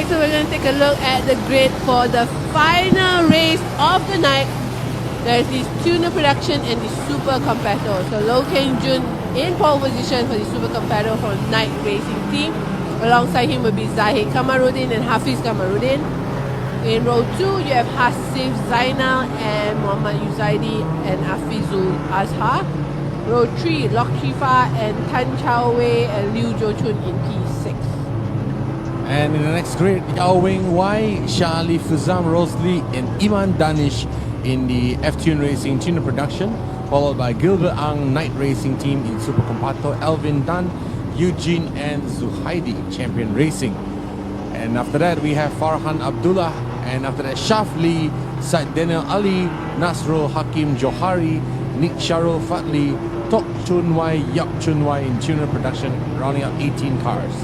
Alright, so we're going to take a look at the grid for the final race of the night. There's this tuner production and the super competitor. So Low Keng Jun in pole position for the super competitor for night racing team. Alongside him will be Zahid Kamarudin and Hafiz Kamarudin. In row 2, you have Hasif Zainal and Muhammad Yuzaidi and Afizul Azhar. Row 3, Lok Shifa and Tan Chao Wei and Liu Zhou-chun in P6. And in the next grid, Yao Wing Wai, Charlie Fuzam Rosli and Iman Danish in the F-Tune Racing Tuner production, followed by Gilbert Ang Night Racing Team in Super Compacto, Elvin Dunn, Eugene and Zuhaidi Champion Racing. And after that, we have Farhan Abdullah, and after that, Shaf Lee, Said Daniel Ali, Nasrul Hakim Johari, Nick Sharul Fatli, Tok Chun Wai, Yap Chun Wai in tuner production, rounding up 18 cars.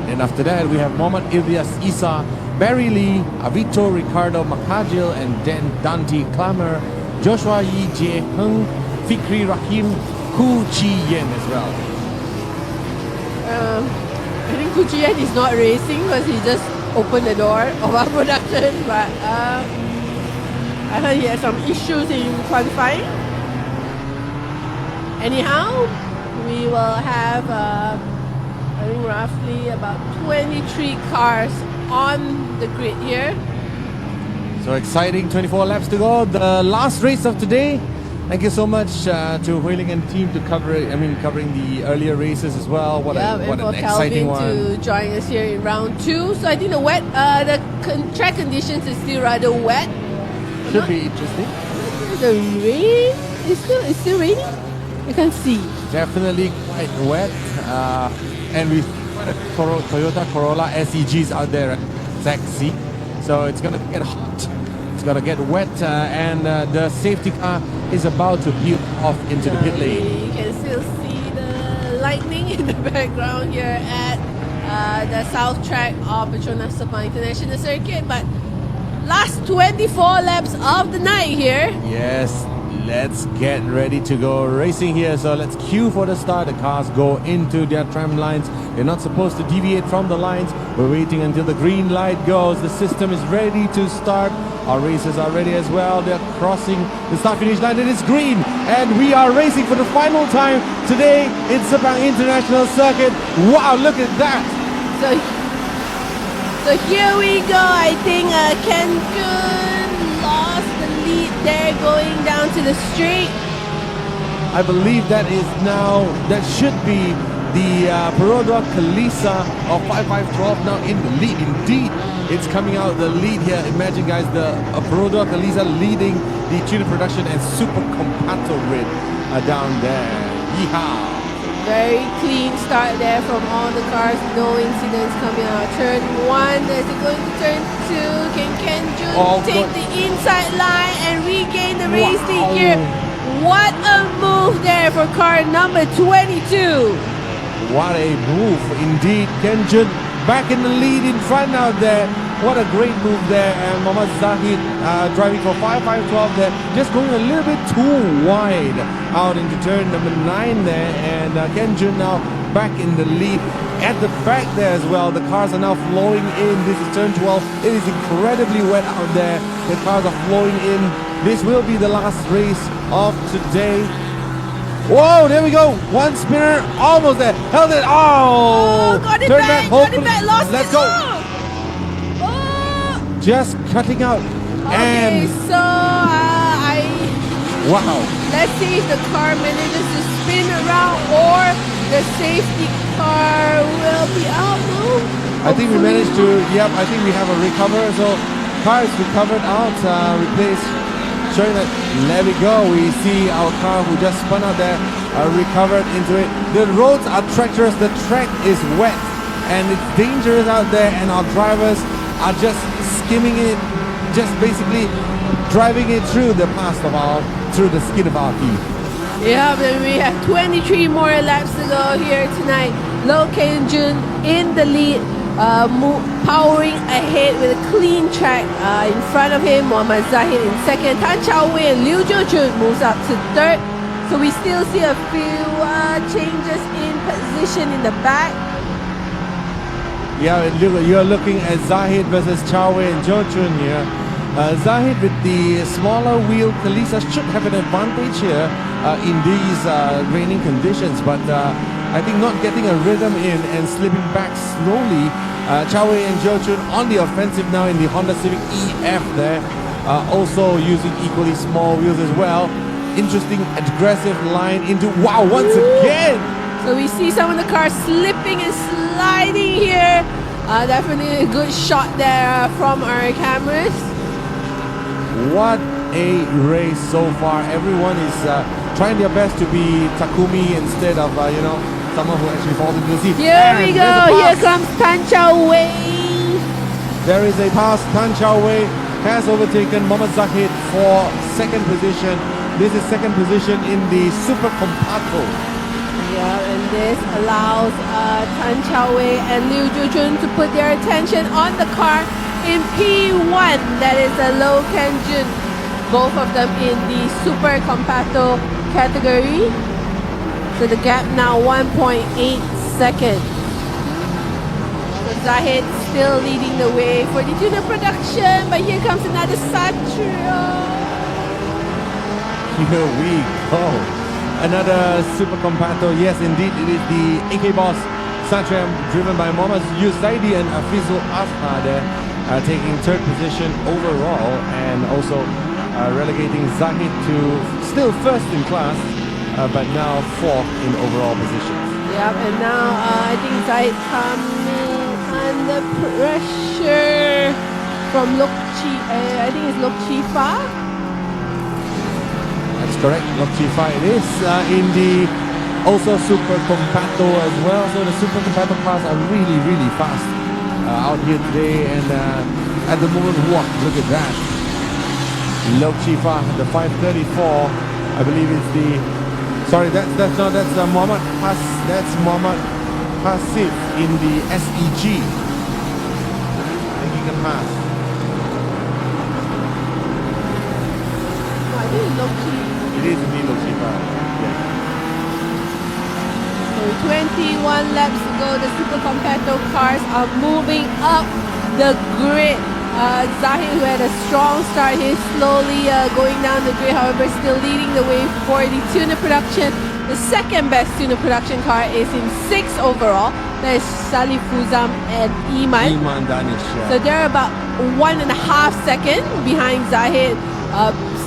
And after that, we have Mohammad Ilyas Isa, Barry Lee, Avito Ricardo Makajil, and Dan Dante Klammer, Joshua Yi Jie Heng, Fikri Rahim, Ku Chi Yen as well. I think Ku Chi Yen is not racing because he just opened the door of our production, but I heard he had some issues in qualifying. Anyhow, we will have I think roughly about 23 cars on the grid here. So exciting, 24 laps to go. The last race of today. Thank you so much to Huiling and team to cover it. Covering the earlier races as well. What an exciting one! To join us here in round 2. So I think the track conditions is still rather wet. Should be interesting. The rain is still raining. I can see. Definitely quite wet. And with Toyota Corolla SEGs out there at Zaxi, so it's gonna get hot. It's gonna get wet, and the safety car is about to peel off into the pit lane. You can still see the lightning in the background here at the south track of Petronas Sepang International Circuit. But last 24 laps of the night here. Yes, let's get ready to go racing here. So let's queue for the start. The cars go into their tram lines. They're not supposed to deviate from the lines. We're waiting until the green light goes. The system is ready to start. Our racers are ready as well. They're crossing the start-finish line. It is green, and we are racing for the final time today in Sepang International Circuit. Wow, look at that! So here we go. I think Ken Jun lost the lead there going down to the straight. I believe that should be the Perodua Kalisa of 5512 now in the lead. Indeed, it's coming out the lead here. Imagine, guys, the Perodua Kalisa leading the tuner production and super compacto grid down there. Yeehaw! Very clean start there from all the cars. No incidents coming out. Turn 1 as they go into turn 2. Can Ken Jun take the inside line and regain the race lead here? What a move there for car number 22. What a move indeed. Ken Jun back in the lead in front out there. What a great move there. And Mohammad Zahid driving for 5512 there. Just going a little bit too wide out into turn number 9 there. And Ken Jun now back in the lead. At the back there as well, the cars are now flowing in. This is turn 12. It is incredibly wet out there. The cars are flowing in. This will be the last race of today. Whoa, there we go. One spinner, almost there. Held it. Oh, got it turn back, lost Let's it. go. Oh. Just cutting out. Okay, so wow. Let's see if the car manages to spin around or the safety car will be out. I think we managed to, I think we have a recover. So car is recovered out, replaced. Showing that, there we go, we see our car who just spun out there, recovered into it. The roads are treacherous, the track is wet, and it's dangerous out there, and our drivers are just skimming it, just basically driving it through the through the skin of our teeth. Yeah, then we have 23 more laps to go here tonight. Low Keng Jun in the lead, powering ahead with a clean track. In front of him, Muhammad Zahid in second. Tan Chao Wei and Liu Zhou-chun moves up to third. So we still see a few changes in position in the back. Yeah, you're looking at Zahid versus Chawei and Jochun here. Zahid with the smaller wheel, Kalisa should have an advantage here in these raining conditions, but I think not getting a rhythm in and slipping back slowly. Chawei and Jochun on the offensive now in the Honda Civic EF there, also using equally small wheels as well. Interesting aggressive line into, wow, once again! So we see some of the cars slipping and sliding here. Definitely a good shot there from our cameras. What a race so far. Everyone is trying their best to be Takumi instead of, someone who actually falls into the sea. Here we go. Here comes Tan Chawei. There is a pass. Tan Chawei has overtaken Mohammad Zahid for second position. This is second position in the Super Compacto. Yeah, and this allows Tan Chawei and Liu Zhuchun to put their attention on the car in P1. That is the Low Kenjun. Both of them in the Super Compacto category. So the gap now 1.8 seconds. So Zahid still leading the way for the tuner production, but here comes another Satria. Here we go. Another Super Compacto. Yes, indeed, it is the AK Boss Satria driven by Mohammad Yusaidi and Afizul Asma there, taking third position overall and also relegating Zahid to still first in class, but now fourth in overall positions. Yep, and now I think Zahid coming under pressure from Lokchi. I think it's Lokchifa. That's correct, Lokchifa it is, in the also Super Compacto as well. So the Super Compacto cars are really, really fast out here today, and at the moment, look at that. Lokchifa, the 534, I believe it's the, sorry, that's Mohammad Hasif in the SEG. I think he can pass. I think it's Lokchi. It is indeed Lokchifa. Yes. So 21 laps to go. The Super Compacto cars are moving up the grid. Zahid, who had a strong start, he's slowly going down the grid, however still leading the way for the tuner production. The second best tuner production car is in 6th overall. That is Salih Fuzam and Iman. Iman Danish, yeah. So they're about 1.5 seconds behind Zahid.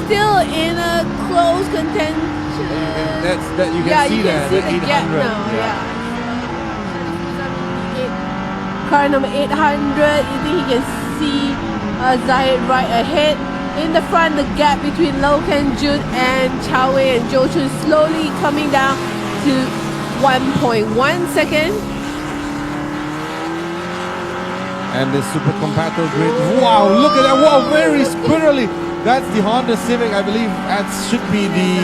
Still in a close contention. You can see the gap now. Car number 800. You think he can see Zahid right ahead. In the front, the gap between Low Kenjun and Chawei and Jochun slowly coming down to 1.1 second. And the Super Compacto grid. Wow, look at that. Wow, very spirally. That's the Honda Civic, I believe. That should be the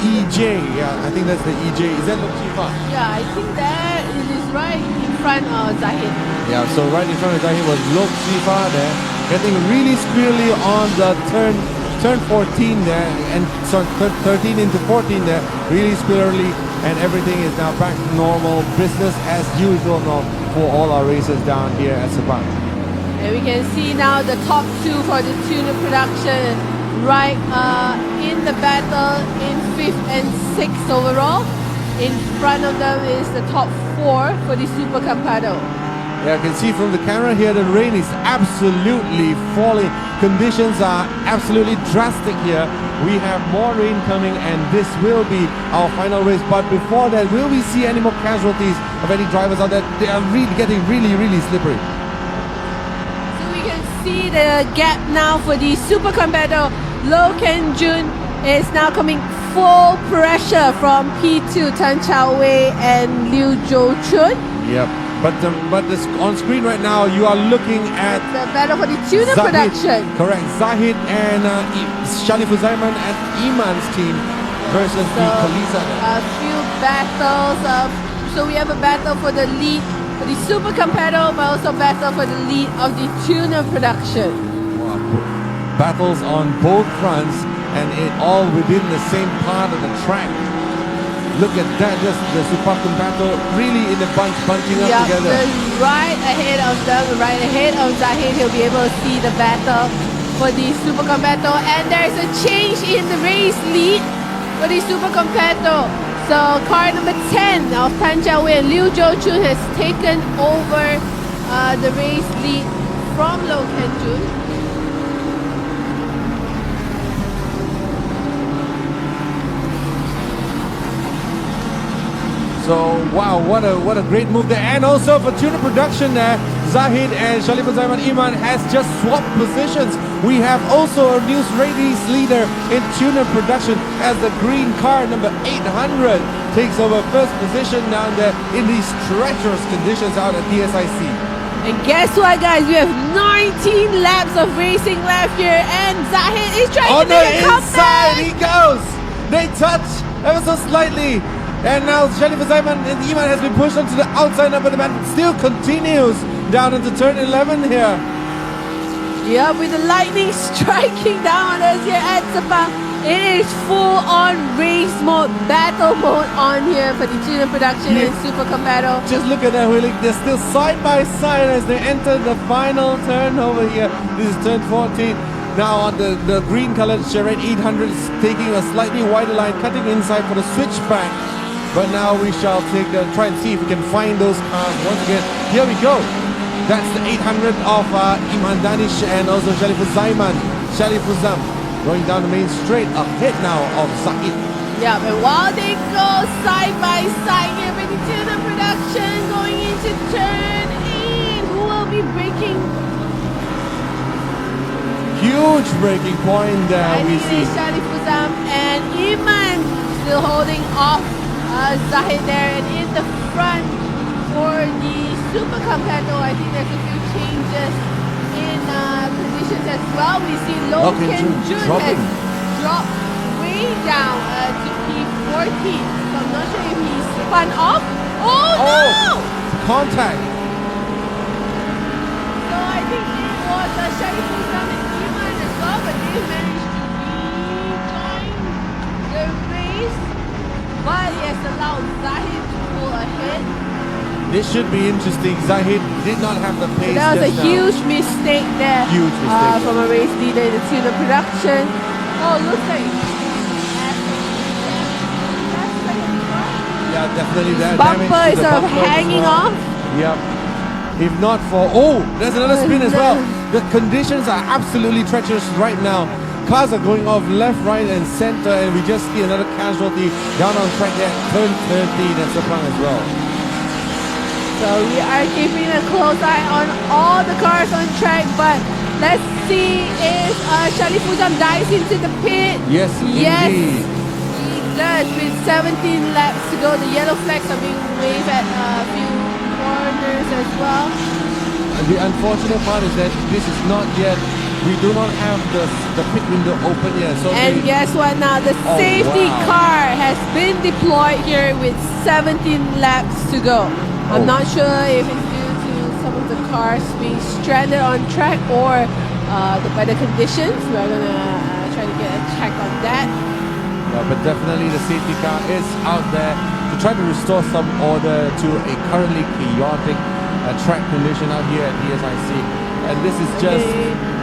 EJ. Yeah, I think that's the EJ. Is that Lokchifa? Yeah, I think that it is right in front of Zahid. Yeah, so right in front of Zahid was Lokchifa there, getting really squirrely on the turn 14 there, and so 13 into 14 there, really squirrely, and everything is now back to normal, business as usual now for all our races down here at Sepang. And we can see now the top two for the tuner production right in the battle in 5th and 6th overall. In front of them is the top 4 for the Super Compacto. Yeah, I can see from the camera here the rain is absolutely falling. Conditions are absolutely drastic here. We have more rain coming and this will be our final race. But before that, will we see any more casualties of any drivers out there? They are really getting really slippery. See the gap now for the Super Compacto. Low Kenjun is now coming full pressure from P2, Tan Chawei and Liu Zhuchun. Yep, but on screen right now you are looking at the battle for the tuner production. Correct, Zahid and Salih Fuzaiman and Iman's team versus the Kalisa. A few battles. So we have a battle for the lead for the Super Compacto, but also battle for the lead of the tuner production. Wow. Battles on both fronts and it all within the same part of the track. Look at that, just the Super Compacto really in the bunch, bunching up together. Right ahead of them, right ahead of Zahid. He'll be able to see the battle for the Super Compacto. And there's a change in the race lead for the Super Compacto. So car number 10 of Tan Jiawei and Liu Zhou-chun has taken over the race lead from Low Kenjun. So wow, what a great move there. And also for tuner production there, Zahid and Shalifah Zaiman Iman has just swapped positions. We have also a new race leader in tuner production as the green car number 800 takes over first position down there in these treacherous conditions out at DSIC. And guess what, guys? We have 19 laps of racing left here, and Zahid is trying to make a comeback. He goes. They touch ever so slightly. And now Shalifah Zaiman and Iman has been pushed onto the outside, but the battle still continues down into turn 11 here. Yeah, with the lightning striking down on us here at Sabah. It is full on race mode, battle mode on here for the tuner production and Super Compacto. Just look at that, Willie. They're still side by side as they enter the final turn over here. This is turn 14. Now on the green colored Charade 800 is taking a slightly wider line, cutting inside for the switchback. But now we shall try and see if we can find those cars once again. Here we go. That's the 800 of Iman Danish and also Shalifah Zaiman. Shalifah Zam going down the main straight ahead now of Zahid. Yeah, but while they go side by side here with the tuner production going into turn 8, who will be breaking? Huge breaking point there we see. Shalifah Zam and Iman still holding off Zahid there, and in the front for the Super Compacto, I think there's a few changes in conditions as well. We see Low Kenjun has dropped way down to P14, so I'm not sure if he's spun off. Oh no! Contact. So I think it was Shalifah Zam and Iman as well, but they managed to rejoin the race. But he has allowed Zahid to pull ahead. This should be interesting. Zahid did not have the pace. So that was a huge mistake there. Huge mistake. From a race leader in the tuner production. Oh, looks like. Yeah, definitely that Bumper damage is to the sort of bumper hanging as well. off. Yep. If not for... Oh, there's another spin as well. The conditions are absolutely treacherous right now. Cars are going off left, right, and center, and we just see another casualty down on track there, turn 13 at Sepang as well. So we are keeping a close eye on all the cars on track, but let's see if Shalifah Zam dives into the pit. Yes, indeed. He does with 17 laps to go. The yellow flags are being waved at a few corners as well. The unfortunate part is that this is not yet... We do not have the pit window open yet. So and guess what now? The safety car has been deployed here with 17 laps to go. I'm not sure if it's due to some of the cars being stranded on track or the weather conditions. We're going to try to get a check on that. But definitely the safety car is out there to try to restore some order to a currently chaotic track condition out here at DSIC. And this is just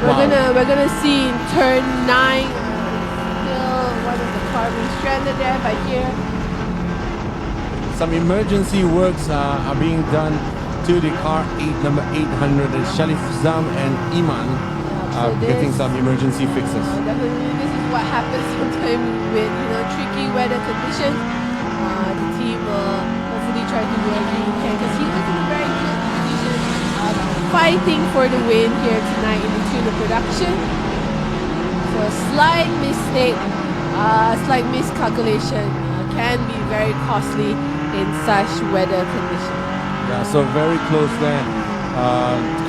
we're gonna see in turn 9 still one of the cars being stranded there, but here some emergency works are being done to the car number 800. And Shalifah Zam and Iman are getting some emergency fixes. Definitely, this is what happens sometimes with tricky weather conditions. The team will hopefully try to do everything he can, because he was in a very good position fighting for the win here tonight in the tuner production. So a slight mistake, slight miscalculation can be very costly in such weather conditions. Yeah, so very close there.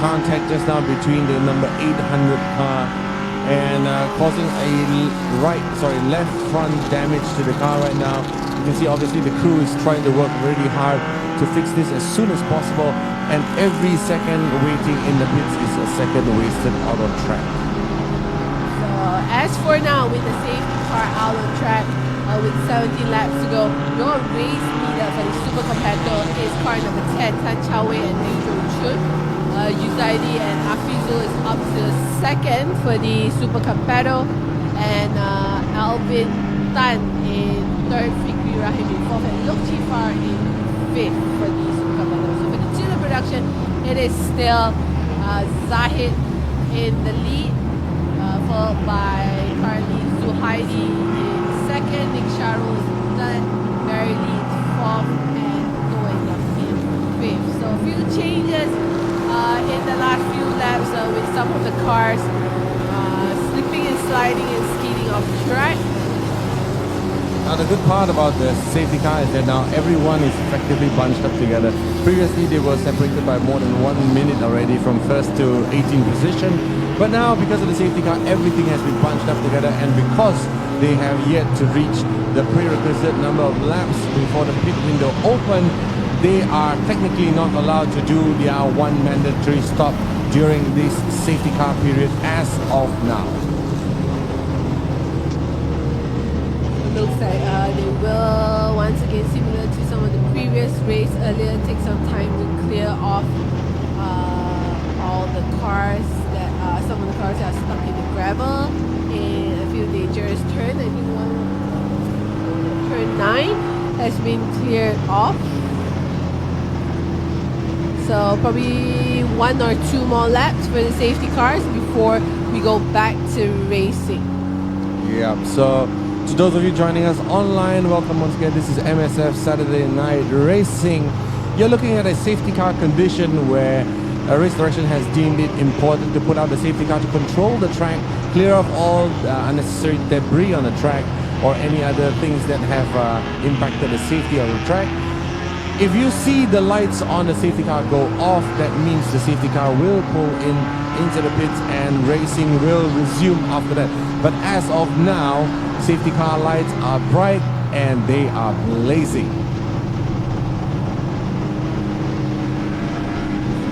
Contact just now between the number 800 car and causing a left front damage to the car right now. You can see obviously the crew is trying to work really hard to fix this as soon as possible, and every second waiting in the pits is a second wasted out on track. So as for now, with the safety car out on track, with 17 laps to go. Your race leader for the super competitor is car number 10, Tan Chao Wei and Liu Zhou-chun. Yuzaidi and Afizu is up to second for the super competitor, and Alvin Tan in third, Fikri Rahim in fourth, and Lok Chifar in fifth for the super competitor. So for the tuner production, it is still Zahid in the lead, followed by currently Zuhaidi in second, Nick Sharul is third, Mary Lee in fourth, and Toy in fifth. So a few changes in the last few laps with some of the cars slipping and sliding and skidding off track. Now the good part about the safety car is that now everyone is effectively bunched up together. Previously they were separated by more than 1 minute already from first to 18th position. But now because of the safety car, everything has been bunched up together, and because they have yet to reach the prerequisite number of laps before the pit window open, they are technically not allowed to do their one mandatory stop during this safety car period as of now. Looks like they will once again, similar to some of the previous race earlier, take some time to clear off all the cars that some of the cars that are stuck in the gravel in a few dangerous turns. I think turn 9 has been cleared off. So probably 1 or 2 more laps for the safety cars before we go back to racing. Yeah, so to those of you joining us online, welcome once again. This is MSF Saturday Night Racing. You're looking at a safety car condition where a race direction has deemed it important to put out the safety car to control the track, clear off all unnecessary debris on the track or any other things that have impacted the safety of the track. If you see the lights on the safety car go off, that means the safety car will pull into the pits and racing will resume after that. But as of now, safety car lights are bright and they are blazing.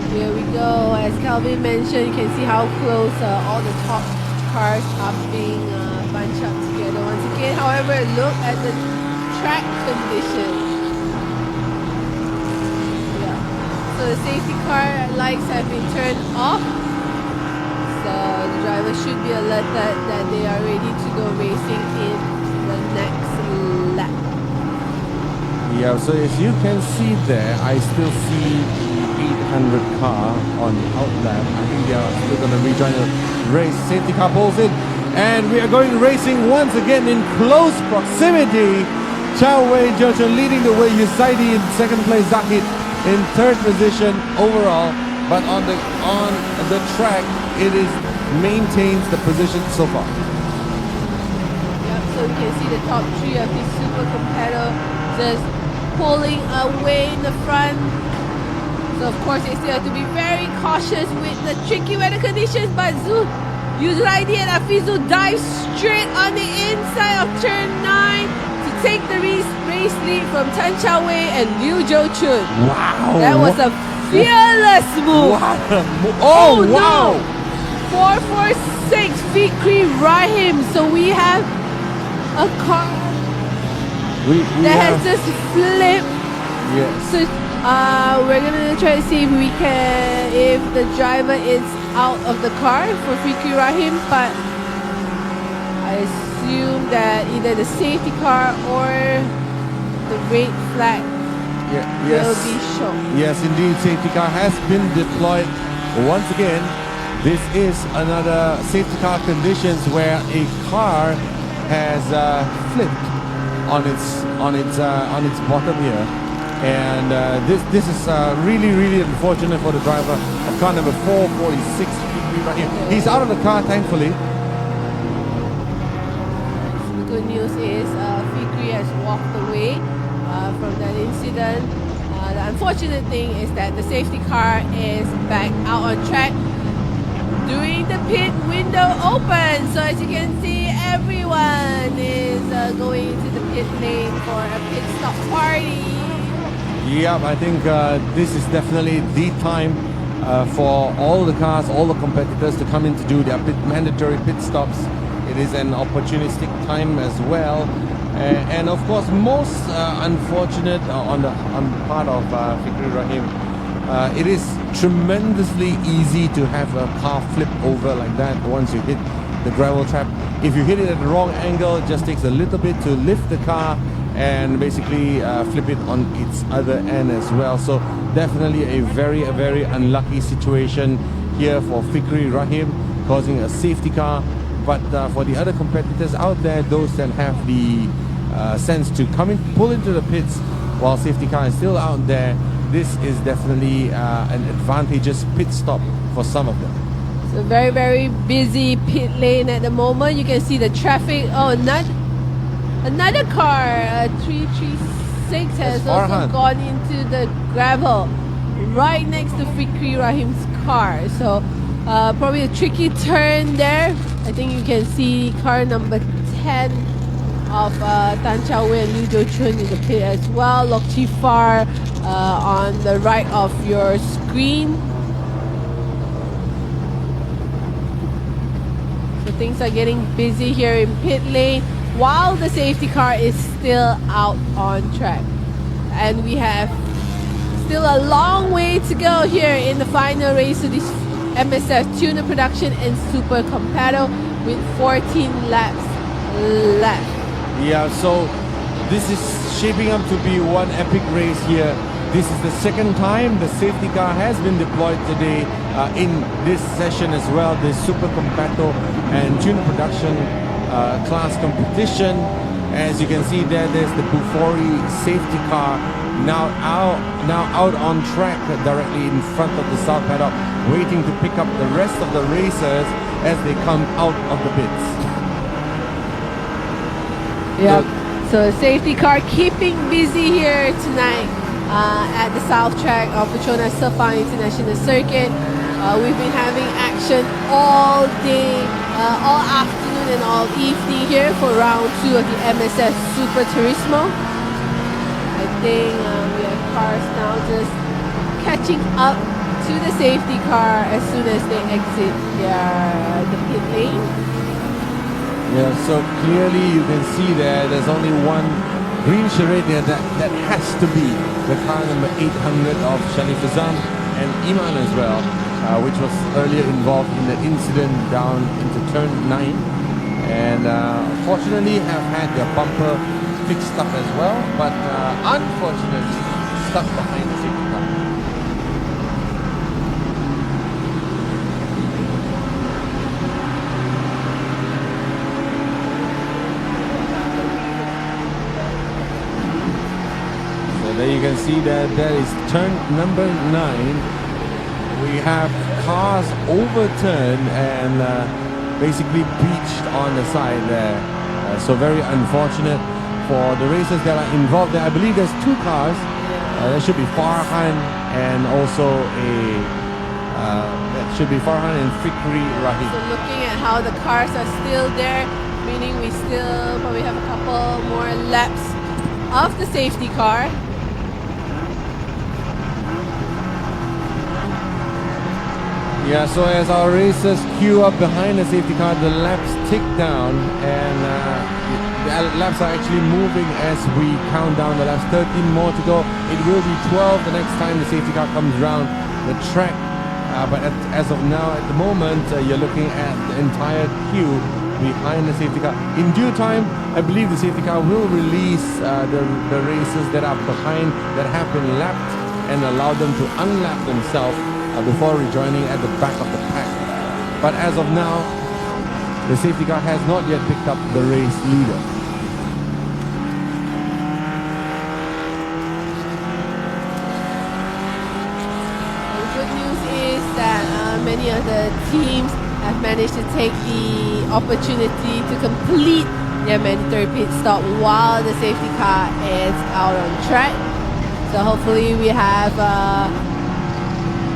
Here we go. As Calvin mentioned, you can see how close all the top cars are being bunched up together once again. However, look at the track condition. So the safety car lights have been turned off. So the driver should be alerted that they are ready to go racing in the next lap. Yeah, so as you can see there, I still see the 800 car on the outlap. I think they are still going to rejoin the race. Safety car pulls in, and we are going racing once again in close proximity. Chao Wei Jochun leading the way, Yusaidi in second place, Zahid in third position overall, but on the track it is maintains the position so far. Yep, so you can see the top 3 of the super competitor just pulling away in the front. So of course they still have to be very cautious with the tricky weather conditions, but Yuzraidi and Afizu dive straight on the inside of turn 9 to take the race lead from Tan Chao Wei and Liu Zhou-chun. Wow! That was a fearless move. What a move! Oh wow! No. 446 Fikri Rahim. So we have a car that has just flipped. Yes. So we're gonna try to see if the driver is out of the car for Fikri Rahim, but I assume that either the safety car or the red flag will be shown. Yes, indeed, safety car has been deployed once again. This is another safety car conditions where a car has flipped on its bottom here, and this is really unfortunate for the driver of car number 446. He's out of the car, thankfully. The good news is Fikri has walked away from that incident. The unfortunate thing is that the safety car is back out on track during the pit window open. So as you can see, everyone is going into the pit lane for a pit stop party. Yeah, I think this is definitely the time for all the cars, all the competitors to come in to do their mandatory pit stops It is an opportunistic time as well. And of course, most unfortunate on the part of Fikri Rahim, it is tremendously easy to have a car flip over like that once you hit the gravel trap. If you hit it at the wrong angle, it just takes a little bit to lift the car and basically flip it on its other end as well. So definitely a very unlucky situation here for Fikri Rahim, causing a safety car. But for the other competitors out there, those that have the sense to come in, pull into the pits while safety car is still out there, this is definitely an advantageous pit stop for some of them. So very busy pit lane at the moment. You can see the traffic. Oh, another car, 336 has also gone into the gravel right next to Fikri Rahim's car. So probably a tricky turn there. I think you can see car number 10 of Tan Chao Wei and Liu Jiuchun in the pit as well. Lok Chi Far on the right of your screen. So things are getting busy here in pit lane while the safety car is still out on track. And we have still a long way to go here in the final race of this MSF Tuner Production and Super Compatible with 14 laps left. Yeah, so this is shaping up to be one epic race here. This is the second time the safety car has been deployed today in this session as well, the Super Compatible and Tuner Production class competition. As you can see there, there's the Bufori safety car now out on track directly in front of the South Paddock, waiting to pick up the rest of the racers as they come out of the pits. Yeah, so the safety car keeping busy here tonight at the South Track of Petronas Sepang International Circuit. We've been having action all day, all afternoon and all evening here for round 2 of the MSF Super Turismo. I think we have cars now just catching up to the safety car as soon as they exit the pit lane. Yeah, so clearly you can see there's only one green charade there that has to be the car number 800 of Shalif Azam and Iman as well, which was earlier involved in the incident down into turn 9, and fortunately have had their bumper fixed up as well, but unfortunately stuck behind the safety car. There you can see that there is turn number 9. We have cars overturned and basically beached on the side there. So very unfortunate for the racers that are involved there. I believe there's 2 cars. There should be Farhan and also that should be Farhan and Fikri Rahim. So looking at how the cars are still there, meaning we still probably have a couple more laps of the safety car. Yeah, so as our racers queue up behind the safety car, the laps tick down, and the laps are actually moving as we count down the laps. 13 more to go. It will be 12 the next time the safety car comes around the track. But as of now, at the moment, you're looking at the entire queue behind the safety car. In due time, I believe the safety car will release the racers that are behind, that have been lapped, and allow them to unlap themselves before rejoining at the back of the pack. But as of now, the safety car has not yet picked up the race leader. The good news is that many of the teams have managed to take the opportunity to complete their mandatory pit stop while the safety car is out on track. So hopefully we have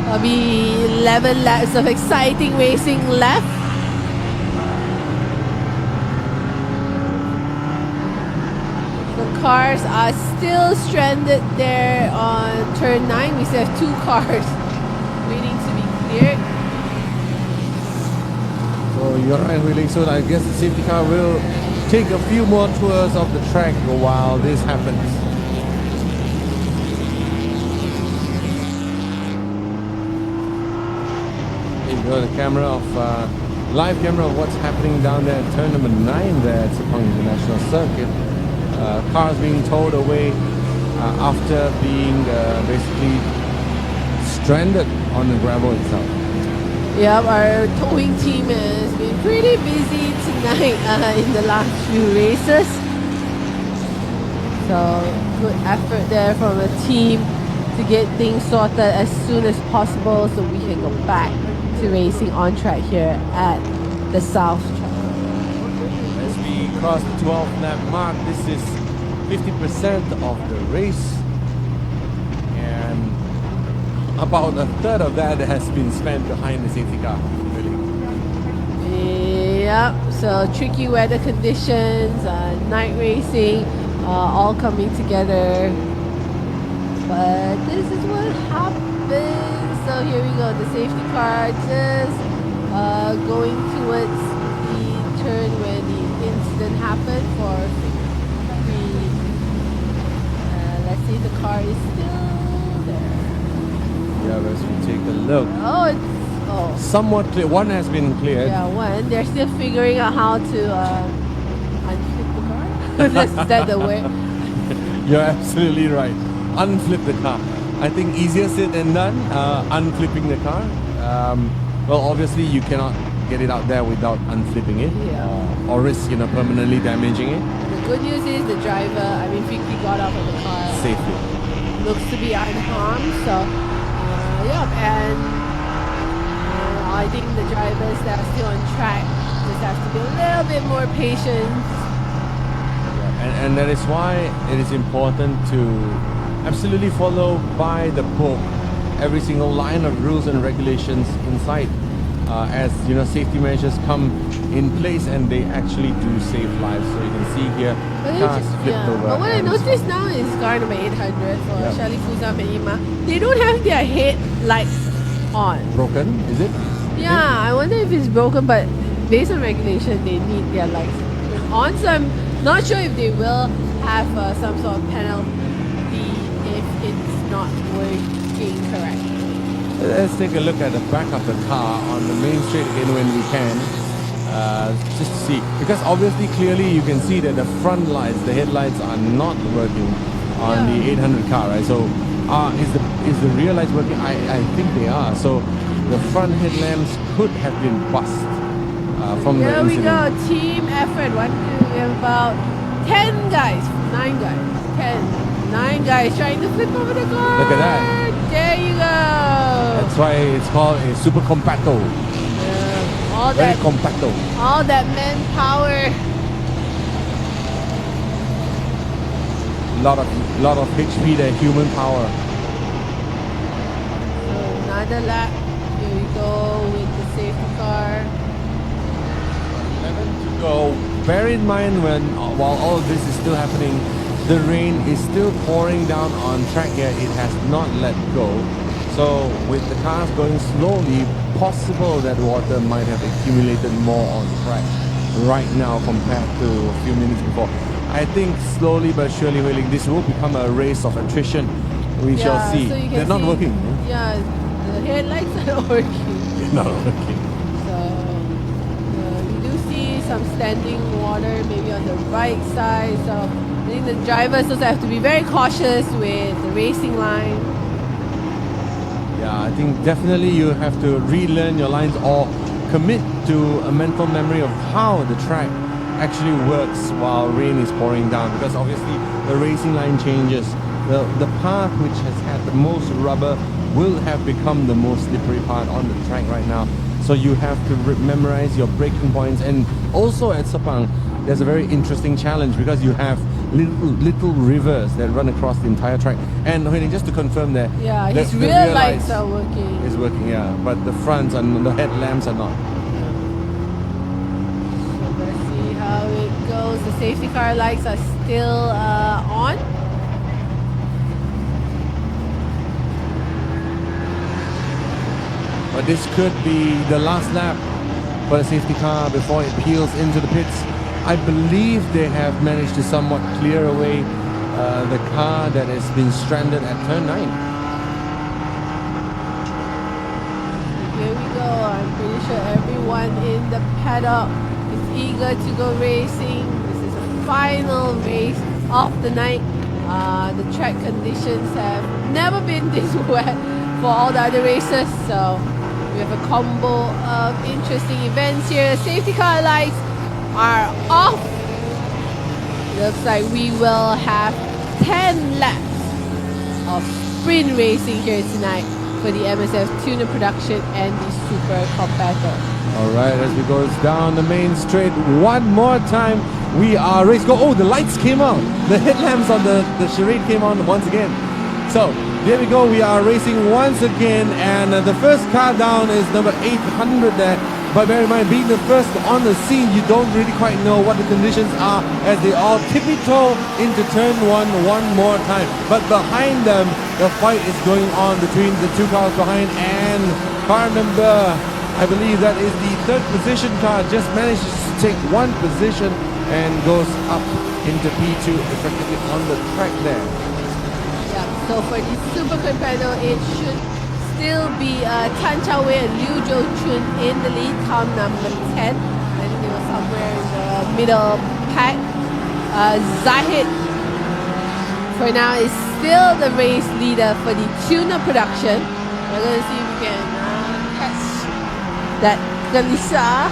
maybe 11 laps of exciting racing left. The cars are still stranded there on turn 9. We still have 2 cars waiting to be cleared. So Oh, you're right, really. So I guess the safety car will take a few more tours of the track while this happens. Here you go, the camera of live camera of what's happening down there at turn number 9 there at Sepang International Circuit. Cars being towed away after being basically stranded on the gravel itself. Yep, our towing team has been pretty busy tonight in the last few races. So good effort there from the team to get things sorted as soon as possible so we can go back to racing on track here at the South track. As we cross the 12th lap mark, this is 50% of the race, and about a third of that has been spent behind the safety car, really. Yep, so tricky weather conditions, night racing, all coming together. But this is what happens. So here we go, the safety car just going towards the turn where the incident happened for let's see, the car is still there. Yeah, as we take a look. Oh, it's Somewhat clear. One has been cleared. yeah, one. They're still figuring out how to unflip the car. Is that the way? You're absolutely right. Unflip the car. I think easier said than done. Unflipping the car. Well, obviously you cannot get it out there without unflipping it, Yeah. or risk permanently damaging it The good news is the driver, Vicky got out of the car. safely. Looks to be unharmed. So, yeah, and I think the drivers that are still on track just have to be a little bit more patient. And that is why it is important to absolutely follow by the book every single line of rules and regulations inside, as safety measures come in place and they actually do save lives. So you can see here cars flipped over. But what I and noticed now is car number 800 for Yep. Charlie Fuzam and Ima. They don't have their headlights on. broken, is it? Yeah, I wonder if it's broken, but based on regulation, they need their lights on. So I'm not sure if they will have some sort of penalty if it's not working correctly. Let's take a look at the back of the car on the main straight again when we can, just to see. Because obviously, clearly you can see that the front lights, the headlights are not working on the 800 car, right? So is the rear lights working? I think they are. So the front headlamps could have been bust from the Here we incident. go, team effort. We have about 10 guys, 9 guys, 9 guys trying to flip over the car. Look at that. There you go. That's why it's called a super compacto. All Very that, compacto. all that manpower. Lot of HP there, human power. So another lap. Here we go with the safety car. 11 to go. Bear in mind while all of this is still happening, the rain is still pouring down on track here. It has not let go. So with the cars going slowly, possible that water might have accumulated more on track right now compared to a few minutes before. I think slowly but surely, this will become a race of attrition. We shall see. So you can They're not see, working. Yeah, the headlights are not working. They're not working. So you do see some standing water maybe on the right side. So I think the drivers also have to be very cautious with the racing line. Yeah, I think definitely you have to relearn your lines or commit to a mental memory of how the track actually works while rain is pouring down, because obviously the racing line changes. The path which has had the most rubber will have become the most slippery part on the track right now. So you have to memorize your braking points. And also at Sepang, there's a very interesting challenge because you have little rivers that run across the entire track. And just to confirm that, Yeah, the his rear lights are working. is working, yeah, but the fronts and the headlamps are not. So let's see how it goes. The safety car lights are still on. But this could be the last lap for the safety car before it peels into the pits. I believe they have managed to somewhat clear away the car that has been stranded at turn 9. Here we go. I'm pretty sure everyone in the paddock is eager to go racing. This is the final race of the night. The track conditions have never been this wet for all the other races, so we have a combo of interesting events here. Safety car lights are off. Looks like we will have 10 laps of sprint racing here tonight for the MSF tuner production and the Super Competitor. Alright, as we go down the main straight one more time, we are racing. Oh, the lights came on. The headlamps on the charade came on once again. So, there we go. We are racing once again, and the first car down is number 800 there. But bear in mind, being the first on the scene, you don't really quite know what the conditions are as they all tippy-toe into turn 1 one more time. But behind them, the fight is going on between the two cars behind, and car number, I believe that is the third position car, just manages to take one position and goes up into P2 effectively on the track there. Yeah, so for the Super Competitor, it should still be Tan Chao Wei and Liu Zhou Chun in the lead, car number 10. I think they were somewhere in the middle pack. Zahid, for now, is still the race leader for the tuner production. We're going to see if we can catch that Galisa.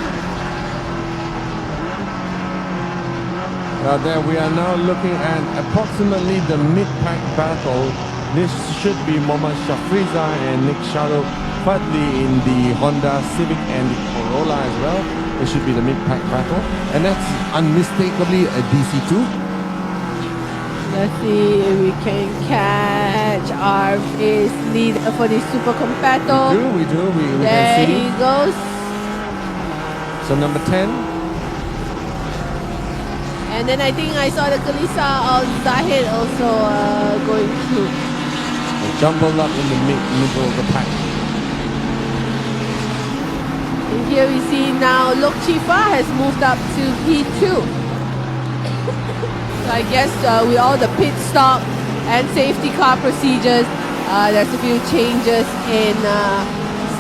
There we are now looking at approximately the mid-pack battle. This should be Mohammad Shafriza and Nick Shadow Fadli in the Honda Civic and the Corolla as well. It should be the mid-pack battle, and that's unmistakably a DC2. Let's see if we can catch our race leader for the Super Competitor. We do. We There can see. he goes. So number 10. And then I think I saw the Kalisa of Zahid also going through. Jumbled up in the middle of the pack. And here we see now Lok Chifa has moved up to P2. So I guess with all the pit stop and safety car procedures, there's a few changes in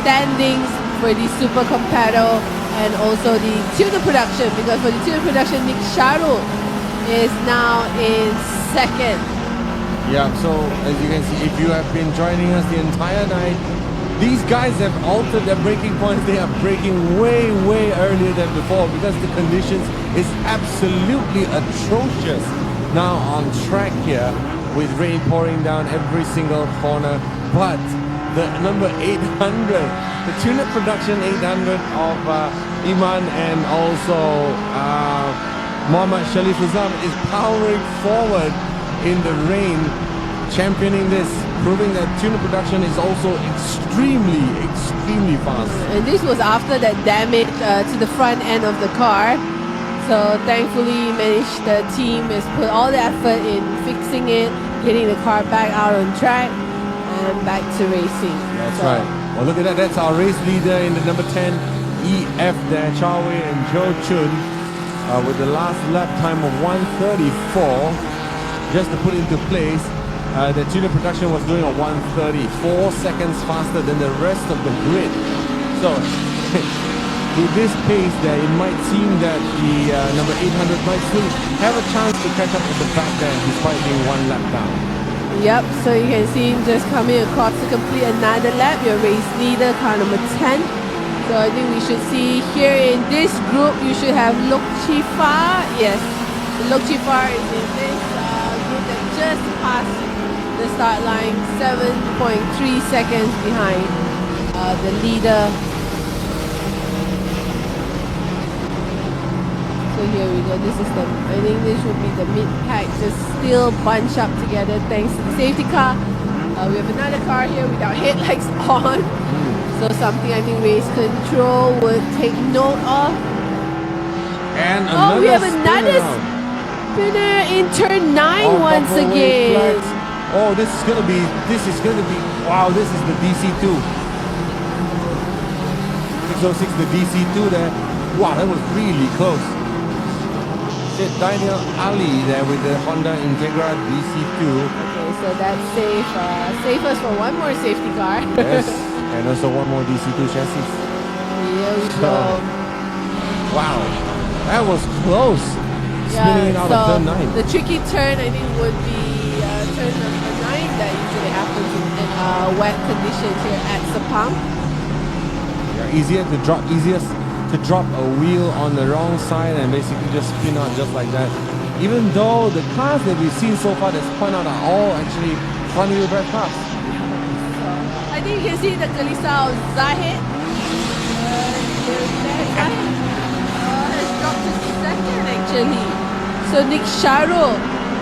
standings for the Super Competitor and also the tuner production, because for the tuner production, Nick Sharu is now in second. Yeah, so as you can see, if you have been joining us the entire night, these guys have altered their braking points. They are braking way earlier than before because the conditions is absolutely atrocious now on track here, with rain pouring down every single corner. But the number 800, the tuner production 800 of Iman and also Muhammad Shalif Azam is powering forward in the rain, championing this, proving that tuner production is also extremely fast. And this was after that damage to the front end of the car. So thankfully the team has put all the effort in fixing it, getting the car back out on track and back to racing. That's right. Well, look at that. That's our race leader in the number 10 EF there, Chao Wei and Zhou Chun, with the last lap time of 1:34. Just to put into place, the tuner production was doing a 1:30, 4 seconds faster than the rest of the grid. So, with this pace there, it might seem that the number 800 might still have a chance to catch up at the back there, despite being one lap down. Yep, so you can see him just coming across to complete another lap. Your race leader, car number 10. So I think we should see here in this group, you should have Lok Chifa. Yes, Lok Chifa is in this group that just passed the start line, 7.3 seconds behind the leader. So here we go. This is I think this would be the mid-pack, just still bunched up together thanks to the safety car. We have another car here without headlights on. So something I think race control would take note of. And another we have another spinner in turn 9 once again. Oh, this is gonna be, wow, this is the DC2. 606, the DC2 there. Wow, that was really close. Said Daniel Ali there with the Honda Integra DC2. Okay, so that's safe. Save us for one more safety car. Yes, and also one more DC2 chassis. Here we So, go. wow, that was close. Spinning it out of turn 9. The tricky turn, I think, would be turn number 9 that usually happens in wet conditions here at Sepang. Yeah, easiest to drop a wheel on the wrong side and basically just spin out just like that. Even though the cars that we've seen so far that spun out are all actually front wheel drive cars. So, I think you can see the Kalisa of Zahid. Has dropped to second actually. So Nick Sharo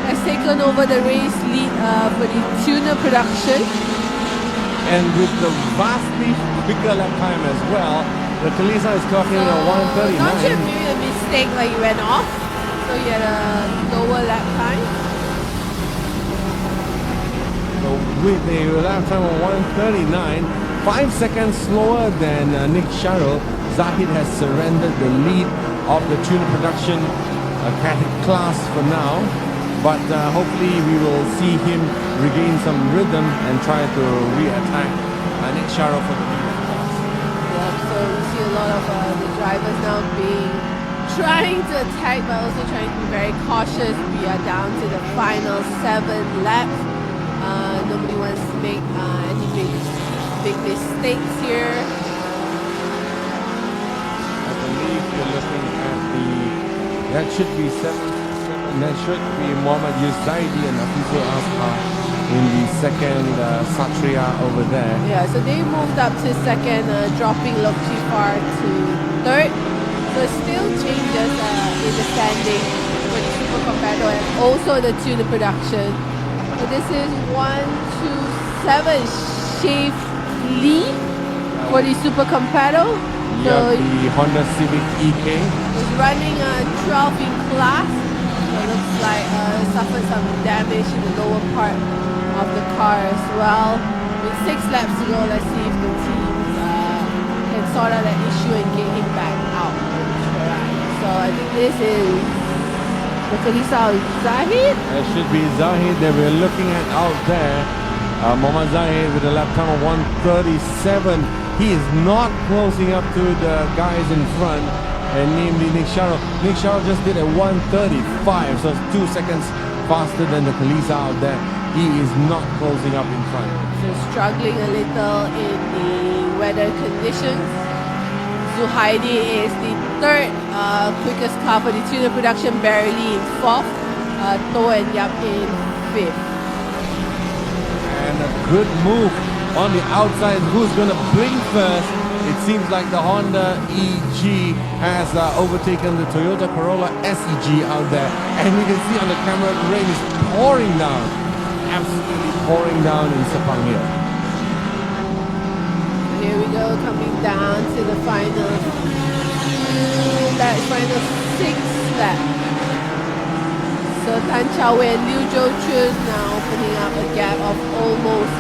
has taken over the race lead for the tuner production. And with the vastly quicker lap time as well, the Kalisa is clocking in at 1:39. Not sure if maybe a mistake like he went off, so he had a lower lap time. So with a lap time of 1:39, 5 seconds slower than Nick Sharo, Zahid has surrendered the lead of the tuner production class for now. But hopefully we will see him regain some rhythm and try to re-attack Nick Sharo for the lead. So we see a lot of the drivers now trying to attack, but also trying to be very cautious. We are down to the final 7 laps. Nobody wants to make any big mistakes here. I believe you're looking at that should be 7. That should be Muhammad Yuzaidi and Afizul Azhar in the second Satria over there. Yeah, so they moved up to second, dropping Lokchifar to third. So still changes in the standing for the Super Competitor and also the tuner production. So this is 127 Shave lead for the Super Competitor. So the Honda Civic EK is running 12 in class. So it looks like suffered some damage in the lower part of the car as well. With 6 laps to go, let's see if the teams can sort out that issue and get him back out. So I think this is the Kalisa Zahid. It should be Zahid that we're looking at out there. Mohammad Zahid with a lap time of 1:37. He is not closing up to the guys in front, and namely Nick Sharo. Nick Sharo just did a 1:35, so it's 2 seconds faster than the Kalisa out there. He is not closing up in front. So struggling a little in the weather conditions. Zuhaidi is the third quickest car for the tuner production, barely in 4th. To and Yap in 5th. And a good move on the outside. Who's going to blink first? It seems like the Honda EG has overtaken the Toyota Corolla SEG out there. And you can see on the camera the rain is pouring down. Absolutely pouring down in Sepang here. Here we go, coming down to the final 6 lap. So Tan Chao Wei and Liu Zhou Chun now opening up a gap of almost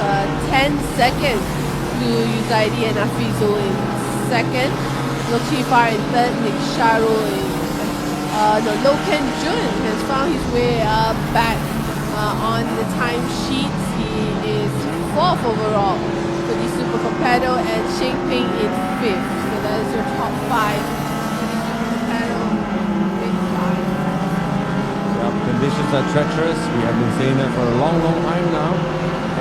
10 seconds to Yuzaidi and Afizul in second. Lokchifar in third, Nick Sharo in Lo Ken Jun has found his way back on the time sheets. He is 4th overall for the Super Competitor and Sheng Ping in 5th. So that is your top 5 for the Super Competitor. Big 5. Conditions are treacherous. We have been saying that for a long time now.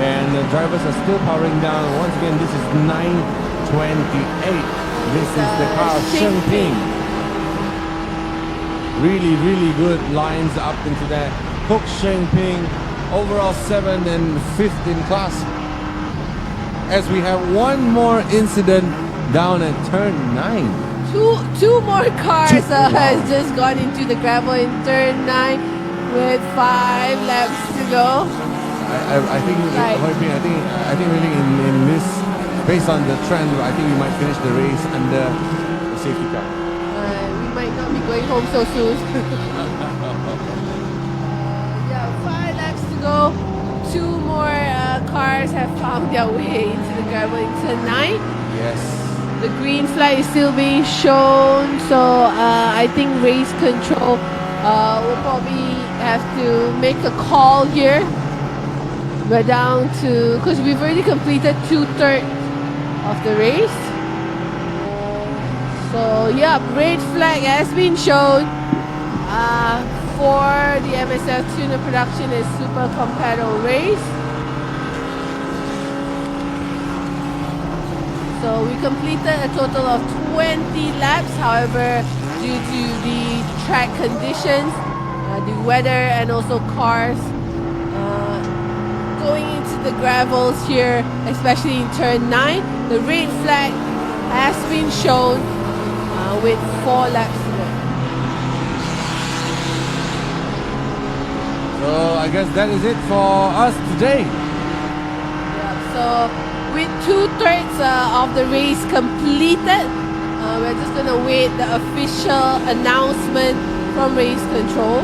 And the drivers are still powering down. Once again, this is 9:28. This is the car of Sheng Ping. Really good lines up into there. Hook Sheng Ping, overall 7th and 5th in class. As we have one more incident down at turn 9. Two more cars has just gone into the gravel in turn 9 with 5 laps to go. I think really in this, based on the trend, I think we might finish the race under the safety car. We might not be going home so soon. 5 laps to go. 2 more cars have found their way into the gravel in turn 9. Yes. The green flag is still being shown, so I think race control will probably have to make a call here. We're down to, because we've already completed 2/3 of the race. So yeah, red flag has been shown for the MSF Tuner Production and Super Competitor race. So we completed a total of 20 laps. However, due to the track conditions, the weather and also cars going into the gravels here, especially in turn 9, the red flag has been shown with 4 laps to go. So I guess that is it for us today. Yeah, so with 2/3 of the race completed, we're just gonna wait the official announcement from race control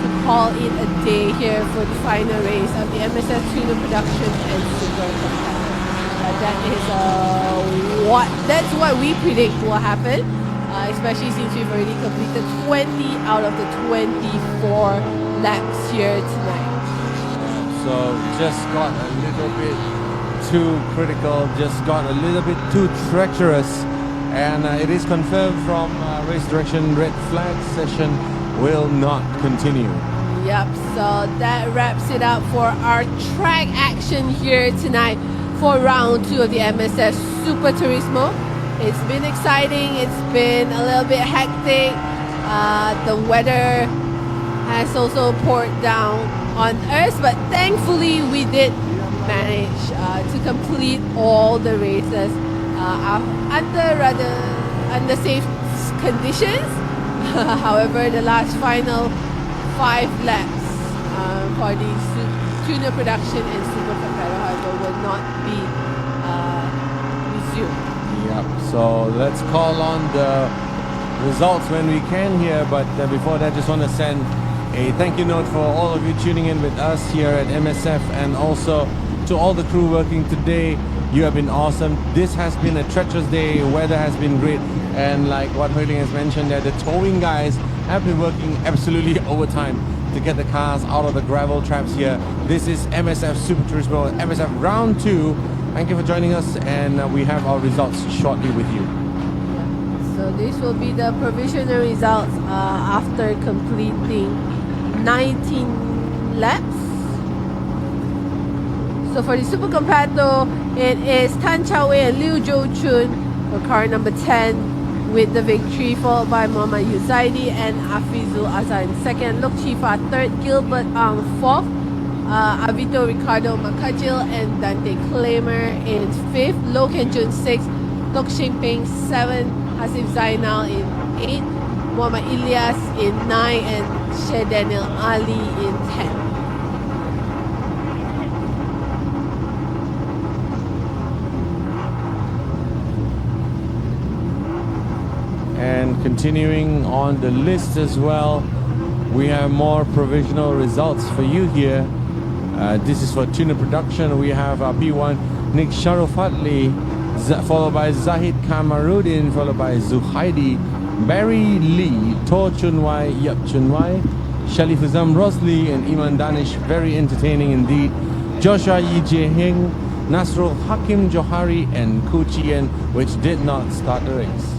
to call it a day here for the final race of the MSF Tuner Production and Super Competitor. That's what we predict will happen, especially since we've already completed 20 out of the 24 laps here tonight. So just got a little bit too critical, just got a little bit too treacherous, and it is confirmed from race direction, red flag session will not continue. Yep, so that wraps it up for our track action here tonight for round 2 of the MSF Super Turismo. It's been exciting, it's been a little bit hectic. The weather has also poured down on us, but thankfully we did manage to complete all the races under safe conditions. However, the last final 5 laps for the Tuner Production and Super Competitor, however, will not be resumed. Yep, so let's call on the results when we can here, but before that, just want to send a thank you note for all of you tuning in with us here at MSF, and also to all the crew working today. You have been awesome. This has been a treacherous day, weather has been great, and like what Huiling has mentioned, that the towing guys have been working absolutely overtime to get the cars out of the gravel traps here. This is MSF Super Turismo, MSF Round 2. Thank you for joining us, and we have our results shortly with you. So this will be the provisional results after completing 19 laps. So for the Super Competitor, it is Tan Chao Wei and Liu Jo Chun for car number 10 with the victory, followed by Muhammad Yuzaidi and Afizul Azhar in second, Lok Chifa third, Gilbert Ang fourth, Avito Ricardo Makajil and Dante Claimer in fifth, Loh Ken Jun sixth, Tok Shing Peng seventh, Hasif Zainal in eighth, Muhammad Ilyas in 9, and Sheikh Daniel Ali in 10. And continuing on the list as well, we have more provisional results for you here. This is for Tuner Production. We have P1 Nick Sharofatli, followed by Zahid Kamarudin, followed by Zuhaidi, Barry Lee, To Chunwai, Yap Chunwai, Shalif Azam Rosli, and Iman Danish. Very entertaining indeed. Joshua Yi Jae-heng, Nasrul Hakim Johari, and Ku Chien, which did not start the race.